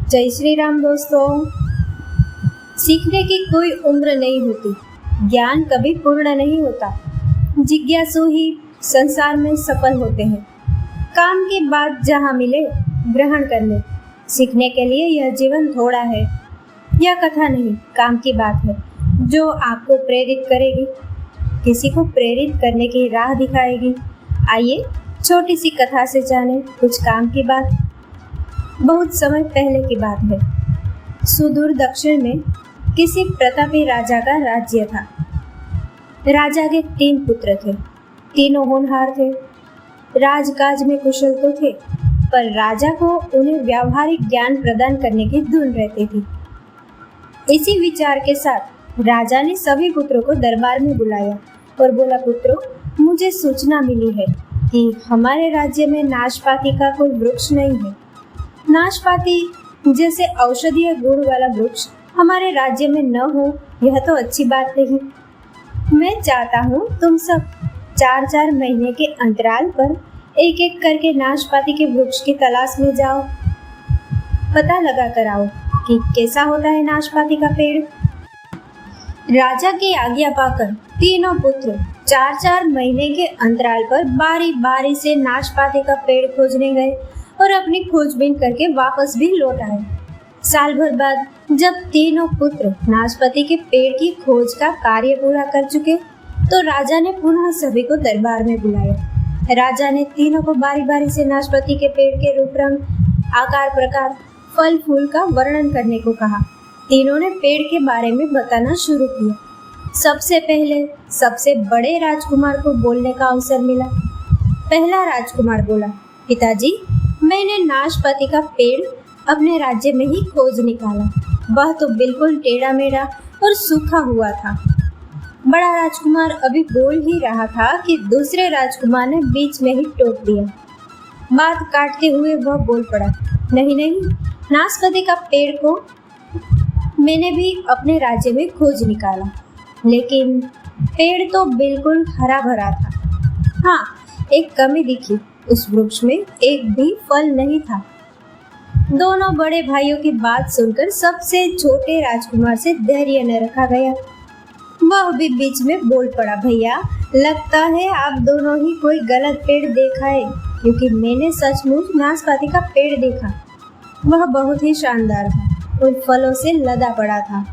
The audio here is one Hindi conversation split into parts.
जय श्री राम दोस्तों। सीखने की कोई उम्र नहीं होती, ज्ञान कभी पूर्ण नहीं होता। जिज्ञासु ही संसार में सफल होते हैं। काम की बात जहाँ मिले ग्रहण कर ले। सीखने के लिए यह जीवन थोड़ा है। यह कथा नहीं, काम की बात है जो आपको प्रेरित करेगी, किसी को प्रेरित करने की राह दिखाएगी। आइए छोटी सी कथा से जाने कुछ काम की बात। बहुत समय पहले की बात है। सुदूर दक्षिण में किसी प्रतापी राजा का राज्य था। राजा के 3 पुत्र थे। तीनों होनहार थे। राजकाज में कुशल तो थे, पर राजा को उन्हें व्यावहारिक ज्ञान प्रदान करने की धुन रहती थी। इसी विचार के साथ राजा ने सभी पुत्रों को दरबार में बुलाया और बोला, पुत्रों, मुझे सूचना मिली है कि हमारे राज्य में नाशपाती का कोई वृक्ष नहीं है। नाशपाती जैसे औषधीय गुण वाला वृक्ष हमारे राज्य में न हो, यह तो अच्छी बात नहीं। मैं चाहता हूँ तुम सब 4-4 महीने के अंतराल पर एक एक करके नाशपाती के वृक्ष की तलाश में जाओ। पता लगा कर आओ कि कैसा होता है नाशपाती का पेड़। राजा की आज्ञा पाकर तीनों पुत्र 4-4 महीने के अंतराल पर बारी बारी से नाशपाती का पेड़ खोजने गए और अपनी खोजबीन करके वापस भी लौट आए। साल भर बाद जब तीनों पुत्र नाशपाती के पेड़ की खोज का कार्य पूरा कर चुके, तो राजा ने पुनः सभी को दरबार में बुलाया। राजा ने तीनों को बारी बारी से नाशपाती के पेड़ के रूप, रंग, आकार, प्रकार, फल फूल का वर्णन करने को कहा। तीनों ने पेड़ के बारे में बताना शुरू किया। सबसे पहले सबसे बड़े राजकुमार को बोलने का अवसर मिला। पहला राजकुमार बोला, पिताजी, मैंने नाशपाती का पेड़ अपने राज्य में ही खोज निकाला। वह तो बिल्कुल टेढ़ा मेढ़ा और सूखा हुआ था। बड़ा राजकुमार अभी बोल ही रहा था कि दूसरे राजकुमार ने बीच में ही टोक दिया। बात काटते हुए वह बोल पड़ा, नहीं, नाशपाती का पेड़ को मैंने भी अपने राज्य में खोज निकाला, लेकिन पेड़ तो बिल्कुल हरा भरा था। हाँ, एक कमी दिखी, उस वृक्ष में एक भी फल नहीं था। दोनों बड़े भाइयों की बात सुनकर सबसे छोटे राजकुमार से धैर्य न रखा गया। वह भी बीच में बोल पड़ा, भैया, लगता है आप दोनों ही कोई गलत पेड़ देखा है, क्योंकि मैंने सचमुच नाशपाती का पेड़ देखा। वह बहुत ही शानदार था और फलों से लदा पड़ा था।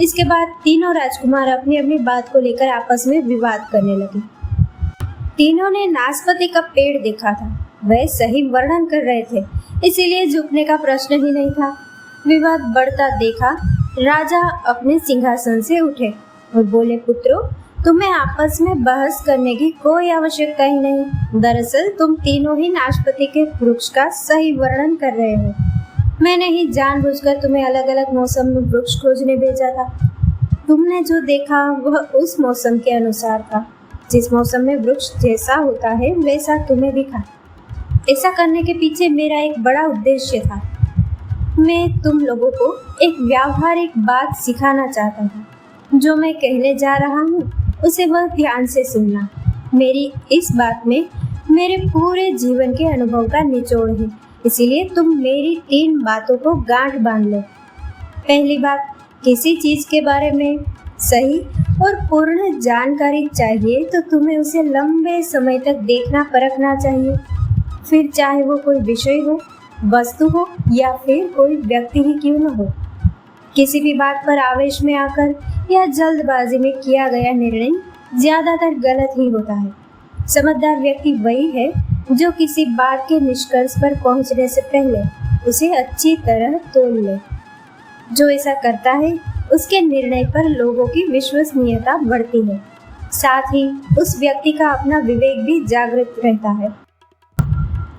इसके बाद तीनों राजकुमार अपनी अपनी बात को लेकर आपस में विवाद करने लगे। तीनों ने नाशपाती का पेड़ देखा था, वह सही वर्णन कर रहे थे, इसीलिए झुकने का प्रश्न ही नहीं था। विवाद बढ़ता देखा राजा अपने सिंहासन से उठे और बोले, पुत्रों, तुम्हें आपस में बहस करने की कोई आवश्यकता ही नहीं। दरअसल तुम तीनों ही नाशपाती के वृक्ष का सही वर्णन कर रहे हो। मैंने ही जानबूझकर तुम्हें अलग अलग मौसम में वृक्ष खोजने भेजा था। तुमने जो देखा वह उस मौसम के अनुसार था। जिस मौसम में वृक्ष जैसा होता है वैसा तुम्हें दिखा। ऐसा करने के पीछे मेरा एक बड़ा उद्देश्य था। मैं तुम लोगों को एक व्यावहारिक बात सिखाना चाहता था। जो मैं कहने जा रहा हूँ उसे वह ध्यान से सुनना। मेरी इस बात में मेरे पूरे जीवन के अनुभव का निचोड़ है, इसीलिए तुम मेरी 3 बातों को गांठ बांध लो। पहली बात, किसी चीज के बारे में सही और पूर्ण जानकारी चाहिए तो तुम्हें उसे लंबे समय तक देखना परखना चाहिए। फिर चाहे वो कोई विषय हो, वस्तु हो या फिर कोई व्यक्ति ही क्यों न हो। किसी भी बात पर आवेश में आकर या जल्दबाजी में किया गया निर्णय ज्यादातर गलत ही होता है। समझदार व्यक्ति वही है जो किसी बात के निष्कर्ष पर पहुंचने से पहले उसे अच्छी तरह तोल ले। जो ऐसा करता है उसके निर्णय पर लोगों की विश्वसनीयता बढ़ती है, साथ ही उस व्यक्ति का अपना विवेक भी जागृत रहता है।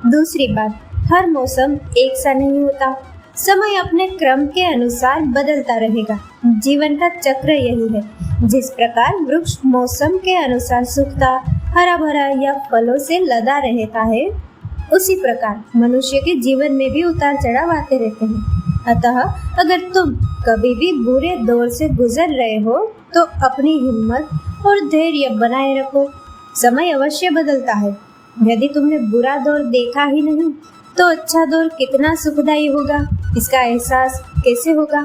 दूसरी बात, हर मौसम एक सा नहीं होता। समय अपने क्रम के अनुसार बदलता रहेगा। जीवन का चक्र यही है। जिस प्रकार वृक्ष मौसम के अनुसार सूखता, हरा भरा या फलों से लदा रहता है, उसी प्रकार मनुष्य के जीवन में भी उतार चढ़ाव आते रहते हैं। अतः अगर तुम कभी भी बुरे दौर से गुजर रहे हो तो अपनी हिम्मत और धैर्य बनाए रखो। समय अवश्य बदलता है। यदि तुमने बुरा दौर देखा ही नहीं तो अच्छा दौर कितना सुखदायी होगा, इसका एहसास कैसे होगा।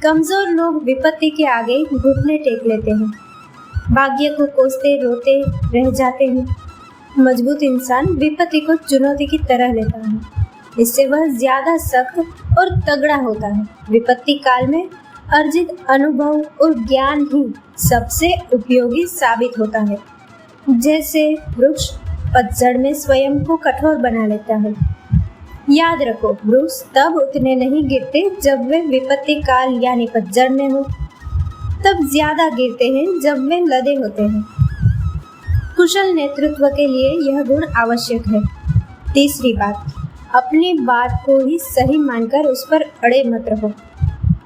कमजोर लोग विपत्ति के आगे घुटने टेक लेते हैं, भाग्य को कोसते रोते रह जाते हैं। मजबूत इंसान विपत्ति को चुनौती की तरह लेता है, इससे वह ज्यादा सख्त और तगड़ा होता है। विपत्ति काल में अर्जित अनुभव और ज्ञान ही सबसे उपयोगी साबित होता है। जैसे वृक्ष पतझड़ में स्वयं को कठोर बना लेता है। याद रखो, वृक्ष तब उतने नहीं गिरते जब वे विपत्ति काल यानी पतझड़ में हो, तब ज्यादा गिरते हैं जब वे लदे होते हैं। कुशल नेतृत्व के लिए यह गुण आवश्यक है। तीसरी बात, अपनी बात को ही सही मानकर उस पर अड़े मत रहो।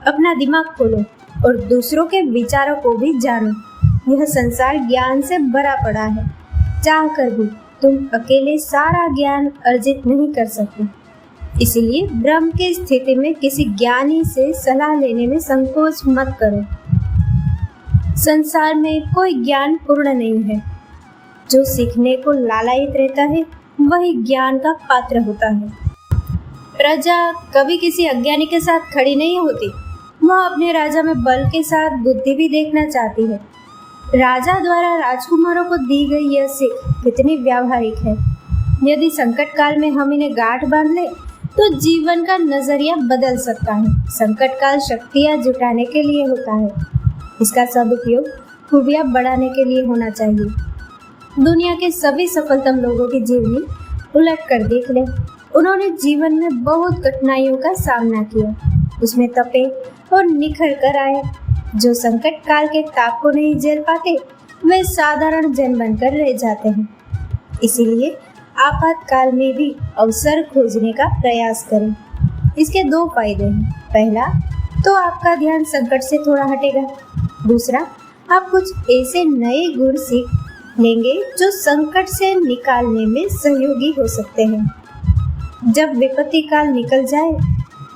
अपना दिमाग खोलो और दूसरों के विचारों को भी जानो। यह संसार ज्ञान से भरा पड़ा है, चाह कर भी तुम अकेले सारा ज्ञान अर्जित नहीं कर सकते। इसलिए ब्रह्म की स्थिति में किसी ज्ञानी से सलाह लेने में संकोच मत करो। संसार में कोई ज्ञान पूर्ण नहीं है। जो सीखने को लालायित रहता है वही ज्ञान का पात्र होता है। प्रजा कभी किसी अज्ञानी के साथ खड़ी नहीं होती। वह अपने राजा में बल के साथ बुद्धि भी देखना चाहती है। राजा द्वारा राजकुमारों को दी गई यह सीख कितनी व्यावहारिक है। यदि संकट काल में हम इन्हें गांठ बांध ले तो जीवन का नजरिया बदल सकता है। संकट काल शक्तियाँ जुटाने के लिए होता है, इसका सदुपयोग खूबियाँ बढ़ाने के लिए होना चाहिए। दुनिया के सभी सफलतम लोगों की जीवनी उलट कर देख ले। उन्होंने जीवन में बहुत कठिनाइयों का सामना किया, उसमें तपे और निखर कर आए। जो संकट काल के ताप को नहीं झेल पाते वे साधारण जन बनकर रह जाते हैं। इसीलिए आपातकाल में भी अवसर खोजने का प्रयास करें। इसके दो फायदे हैं। पहला तो आपका ध्यान संकट से थोड़ा हटेगा। दूसरा, आप कुछ ऐसे नए गुण सीख लेंगे जो संकट से निकालने में सहयोगी हो सकते हैं। जब विपत्ति काल निकल जाए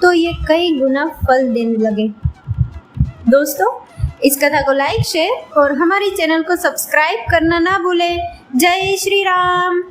तो ये कई गुना फल देने लगे। दोस्तों, इस कथा को लाइक, शेयर और हमारे चैनल को सब्सक्राइब करना ना भूलें। जय श्री राम।